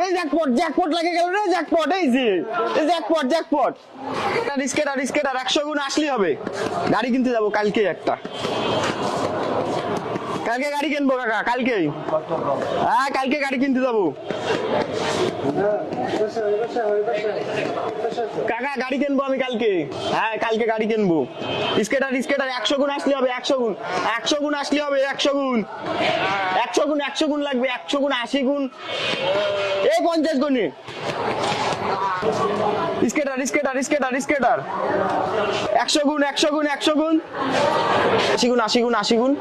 আরে jackpot jackpot লাগে গেল রে, জ্যাকপট এই যে জ্যাকপট জ্যাকপট। রিস্কেটার রিস্কেটার 100 গুণ আসলেই হবে। গাড়ি কিনতে যাবো কালকে একটা, কালকে গাড়ি কিনবো কাকা, কালকে। হ্যাঁ কালকে গাড়ি কিনতে যাবো কাকা, গাড়ি কিনবো আমি কালকে। হ্যাঁ কালকে গাড়ি কিনবো। স্কেটার স্কেটার 100 গুণ আসলে হবে, 100 গুণ 100 গুণ আসলে হবে, 100 গুণ 100 গুণ 100 গুণ লাগবে, 100 গুণ 80 গুণ এই 50 গুণে। স্কেটার স্কেটার স্কেটার স্কেটার 100 গুণ 100 গুণ 100 গুণ 80 গুণ 80 গুণ 80 গুণ।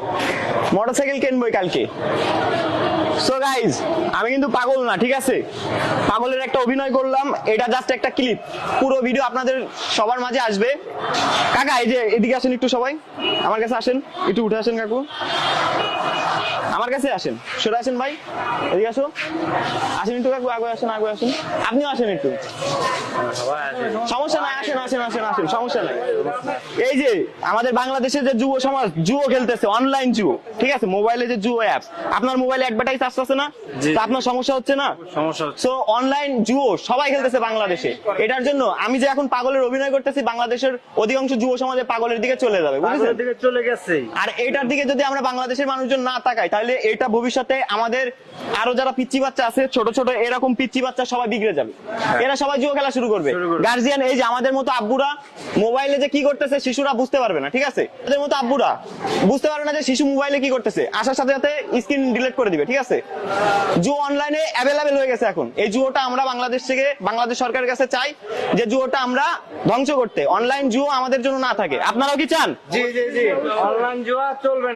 মোটরসাইকেল কিনবো কালকে। সো গাইজ, আমি কিন্তু পাগল না, ঠিক আছে? পাগলের একটা অভিনয় করলাম, এটা জাস্ট একটা ক্লিপ। পুরো ভিডিও আপনাদের সবার মাঝে আসবে। কাকা এই যে এদিকে আসেন একটু, সবাই আমার কাছে আসেন, একটু উঠে আসেন কাকু, আমার কাছে আসেন, সরে আসেন ভাই, এদিকে আসো, আসেন একটু কাকু, আগে আসেন আগে আসেন, আপনিও আসেন একটু, সমস্যা নাই, আসেন আসেন আসেন আসেন, সমস্যা নাই। এই যে আমাদের বাংলাদেশে যে যুব সমাজ জুয়ো খেলতেছে, অনলাইন জুয়ো, ঠিক আছে? মোবাইলে যে জুয়ো অ্যাপ, আপনার মোবাইলে অ্যাডভার্টাইজ আসতেছে না? তো আপনার সমস্যা হচ্ছে না? সমস্যা। সো অনলাইন জুয়ো সবাই খেলতেছে বাংলাদেশে। এটার জন্য আমি যে এখন পাগলের অভিনয় করতেছি, বাংলাদেশের অধিকাংশ যুব সমাজে পাগলের দিকে চলে যাবে, বুঝছেন? দিকে চলে গেছে। আর এটার দিকে যদি আমরা বাংলাদেশের মানুষজন না তাকাই, তাহলে এটা ভবিষ্যতে আমাদের আরো যারা পিচ্চি বাচ্চা আছে, ছোট ছোট এরকম পিচ্চি বাচ্চা সবাই বিগড়ে যাবে। এরা সবাই জুয়ো খেলা শুরু করবে। গার্জিয়ান এই যে আমাদের মতো আব্বুরা মোবাইলে যে কি করতেছে শিশুরা বুঝতে পারবে না, ঠিক আছে? আমাদের মতো আব্বুরা বুঝতে পারবে না যে শিশু মোবাইলে কি করতেছে, আসার সাথে সাথে স্ক্রিন ডিলিট করে দিবে, ঠিক আছে? জুয়ো অনলাইনে অ্যাভেলেবেল হয়ে গেছে এখন। এই জুয়োটা আমরা বাংলাদেশ থেকে, বাংলাদেশ সরকারের কাছে চাই যে জুয়োটা আমরা ধ্বংস করতে, অনলাইন জুয়ো আমাদের জন্য না থাকে। আপনারাও কি চান? জি জি জি, অনলাইন জুয়া চলবে না।